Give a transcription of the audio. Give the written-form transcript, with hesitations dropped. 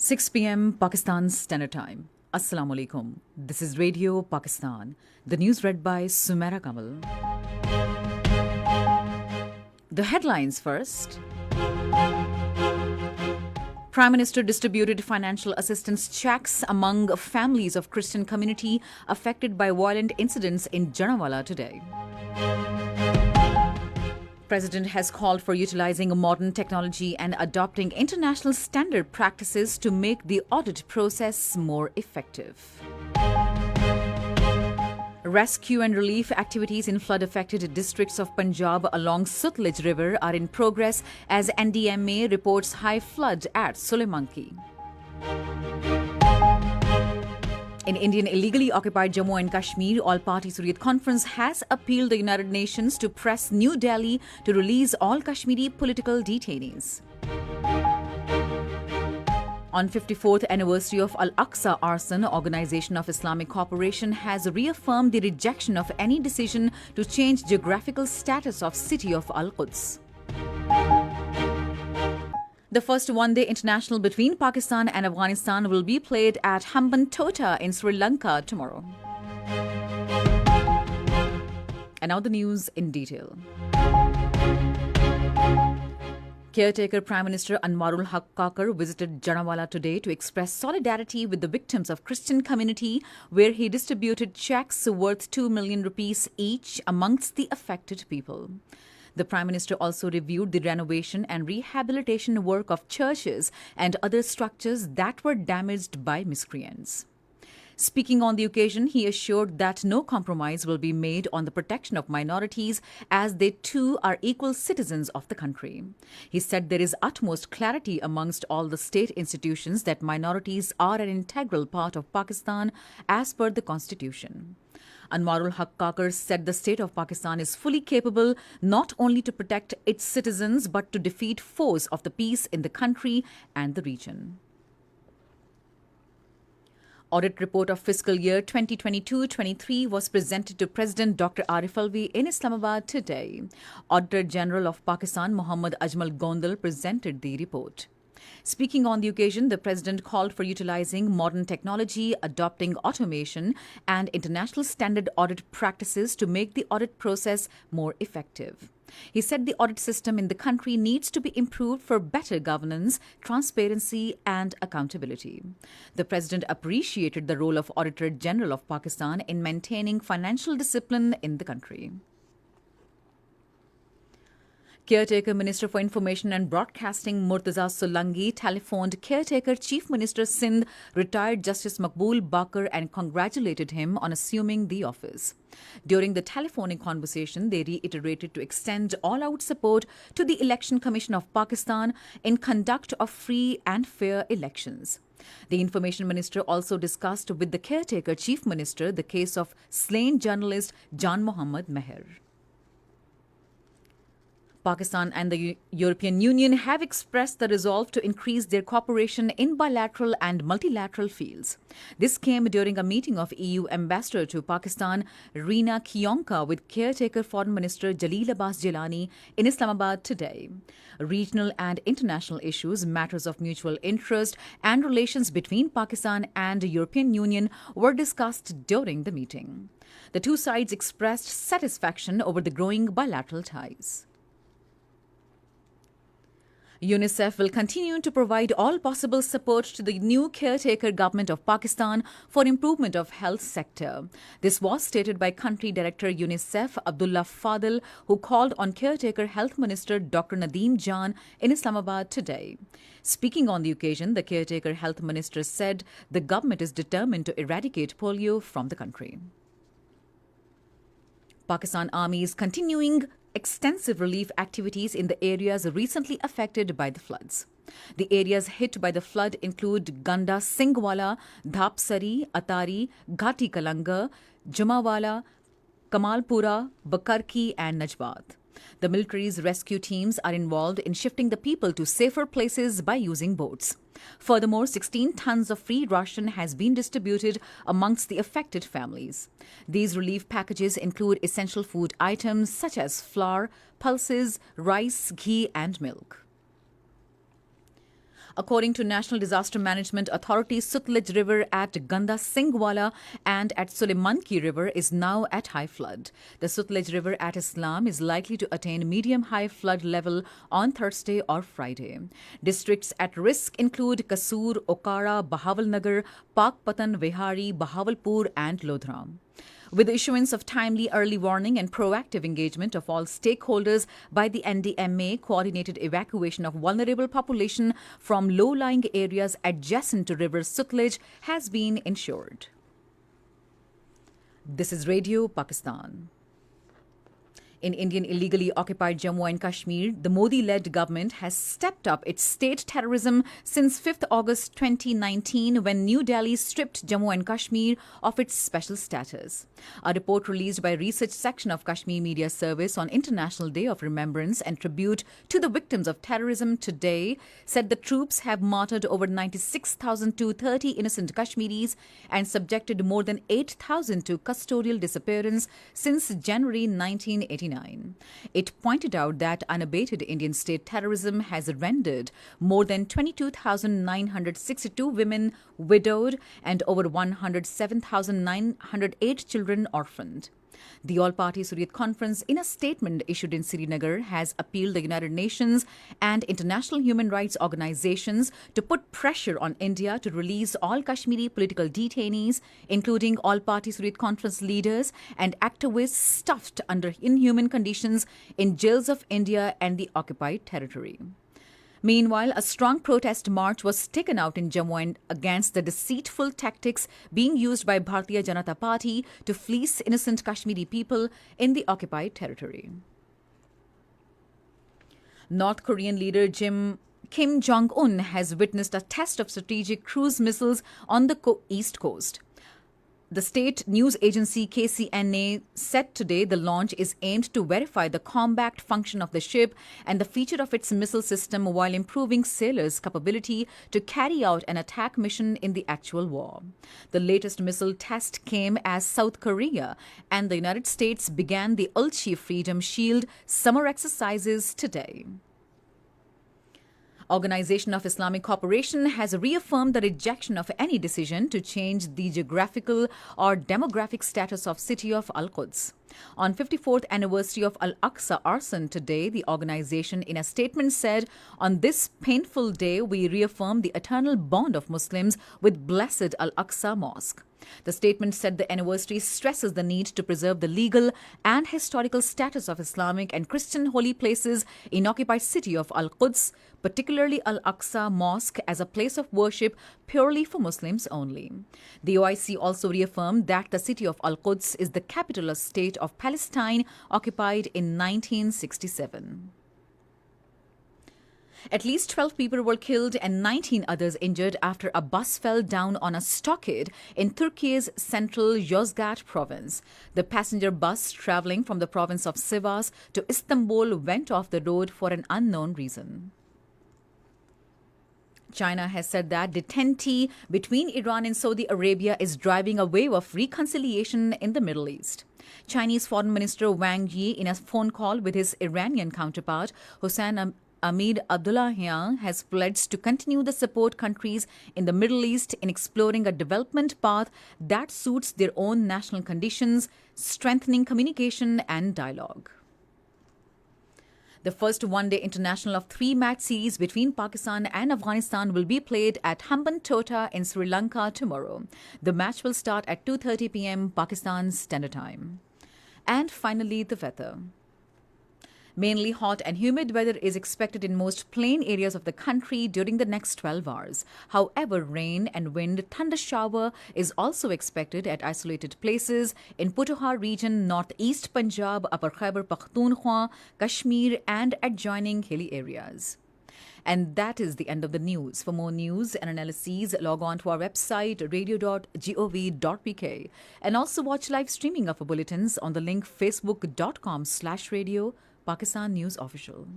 6 p.m. Pakistan Standard Time. Assalamu alaikum. This is Radio Pakistan. The news read by Sumaira Kamal. The headlines first. Prime Minister distributed financial assistance checks among families of Christian community affected by violent incidents in Janawala today. President has called for utilizing modern technology and adopting international standard practices to make the audit process more effective. Rescue and relief activities in flood-affected districts of Punjab along Sutlej River are in progress as NDMA reports high flood at Sulemanki. In Indian illegally occupied Jammu and Kashmir, All-Party Hurriyat Conference has appealed the United Nations to press New Delhi to release all Kashmiri political detainees. On 54th anniversary of Al-Aqsa arson, Organization of Islamic Cooperation has reaffirmed the rejection of any decision to change geographical status of city of Al-Quds. The first one-day international between Pakistan and Afghanistan will be played at Hambantota in Sri Lanka tomorrow. And now the news in detail. Caretaker Prime Minister Anwarul Haq Kakar visited Janawala today to express solidarity with the victims of Christian community, where he distributed checks worth 2 million rupees each amongst the affected people. The Prime Minister also reviewed the renovation and rehabilitation work of churches and other structures that were damaged by miscreants. Speaking on the occasion, he assured that no compromise will be made on the protection of minorities as they too are equal citizens of the country. He said there is utmost clarity amongst all the state institutions that minorities are an integral part of Pakistan as per the Constitution. Anwarul Haq Kakar said the state of Pakistan is fully capable not only to protect its citizens but to defeat foes of the peace in the country and the region. Audit report of fiscal year 2022-23 was presented to President Dr. Arif Alvi in Islamabad today. Auditor General of Pakistan Muhammad Ajmal Gondal presented the report. Speaking on the occasion, the President called for utilizing modern technology, adopting automation and international standard audit practices to make the audit process more effective. He said the audit system in the country needs to be improved for better governance, transparency and accountability. The President appreciated the role of Auditor General of Pakistan in maintaining financial discipline in the country. Caretaker Minister for Information and Broadcasting Murtaza Solangi telephoned Caretaker Chief Minister Sindh, retired Justice Maqbool Bakar, and congratulated him on assuming the office. During the telephonic conversation, they reiterated to extend all-out support to the Election Commission of Pakistan in conduct of free and fair elections. The Information Minister also discussed with the Caretaker Chief Minister the case of slain journalist Jan Mohammad Meher. Pakistan and the European Union have expressed the resolve to increase their cooperation in bilateral and multilateral fields. This came during a meeting of EU Ambassador to Pakistan, Reena Kiyonka, with Caretaker Foreign Minister Jalil Abbas Jilani in Islamabad today. Regional and international issues, matters of mutual interest, and relations between Pakistan and the European Union were discussed during the meeting. The two sides expressed satisfaction over the growing bilateral ties. UNICEF will continue to provide all possible support to the new caretaker government of Pakistan for improvement of health sector. This was stated by Country Director UNICEF Abdullah Fadil, who called on Caretaker Health Minister Dr. Nadeem Jan in Islamabad today. Speaking on the occasion, the Caretaker Health Minister said the government is determined to eradicate polio from the country. Pakistan Army is continuing extensive relief activities in the areas recently affected by the floods. The areas hit by the flood include Ganda Singhwala, Dhapsari, Atari, Ghati Kalanga, Jamawala, Kamalpura, Bakarki and Najbat. The military's rescue teams are involved in shifting the people to safer places by using boats. Furthermore, 16 tons of free ration has been distributed amongst the affected families. These relief packages include essential food items such as flour, pulses, rice, ghee and milk. According to National Disaster Management Authority, Sutlej River at Ganda Singhwala and at Suleimanki River is now at high flood. The Sutlej River at Islam is likely to attain medium-high flood level on Thursday or Friday. Districts at risk include Kasur, Okara, Bahawalnagar, Pakpatan, Vihari, Bahawalpur and Lodhra. With the issuance of timely early warning and proactive engagement of all stakeholders by the NDMA, coordinated evacuation of vulnerable population from low-lying areas adjacent to River Sutlej has been ensured. This is Radio Pakistan. In Indian illegally occupied Jammu and Kashmir, the Modi-led government has stepped up its state terrorism since 5th August 2019 when New Delhi stripped Jammu and Kashmir of its special status. A report released by Research Section of Kashmir Media Service on International Day of Remembrance and Tribute to the Victims of Terrorism today said the troops have martyred over 96,230 innocent Kashmiris and subjected more than 8,000 to custodial disappearance since January 1989. It pointed out that unabated Indian state terrorism has rendered more than 22,962 women widowed and over 107,908 children orphaned. The All-Party Hurriyat Conference, in a statement issued in Srinagar, has appealed the United Nations and international human rights organizations to put pressure on India to release all Kashmiri political detainees, including All-Party Hurriyat Conference leaders and activists stuffed under inhuman conditions in jails of India and the occupied territory. Meanwhile, a strong protest march was taken out in Jammu and against the deceitful tactics being used by Bharatiya Janata Party to fleece innocent Kashmiri people in the occupied territory. North Korean leader Kim Jong-un has witnessed a test of strategic cruise missiles on the East Coast. The state news agency KCNA said today the launch is aimed to verify the compact function of the ship and the feature of its missile system while improving sailors' capability to carry out an attack mission in the actual war. The latest missile test came as South Korea and the United States began the Ulchi Freedom Shield summer exercises today. Organization of Islamic Cooperation has reaffirmed the rejection of any decision to change the geographical or demographic status of city of Al-Quds. On 54th anniversary of Al-Aqsa arson today, the organization in a statement said, "On this painful day, we reaffirm the eternal bond of Muslims with blessed Al-Aqsa Mosque." The statement said the anniversary stresses the need to preserve the legal and historical status of Islamic and Christian holy places in occupied city of Al-Quds, particularly Al-Aqsa Mosque, as a place of worship purely for Muslims only. The OIC also reaffirmed that the city of Al-Quds is the capital of state of Palestine, occupied in 1967. At least 12 people were killed and 19 others injured after a bus fell down on a stockade in Turkey's central Yozgat province. The passenger bus traveling from the province of Sivas to Istanbul went off the road for an unknown reason. China has said that detente between Iran and Saudi Arabia is driving a wave of reconciliation in the Middle East. Chinese Foreign Minister Wang Yi, in a phone call with his Iranian counterpart, Hossein Amir Abdullahian, has pledged to continue the support countries in the Middle East in exploring a development path that suits their own national conditions, strengthening communication and dialogue. The first one-day international of three-match series between Pakistan and Afghanistan will be played at Hambantota in Sri Lanka tomorrow. The match will start at 2:30 p.m. Pakistan Standard Time. And finally, the weather. Mainly hot and humid weather is expected in most plain areas of the country during the next 12 hours. However, rain and wind thunder shower is also expected at isolated places in Putuhar region, northeast Punjab, Upper Khyber Pakhtunkhwa, Kashmir and adjoining hilly areas. And that is the end of the news. For more news and analyses, log on to our website, radio.gov.pk, and also watch live streaming of our bulletins on the link facebook.com/radio Pakistan News Official.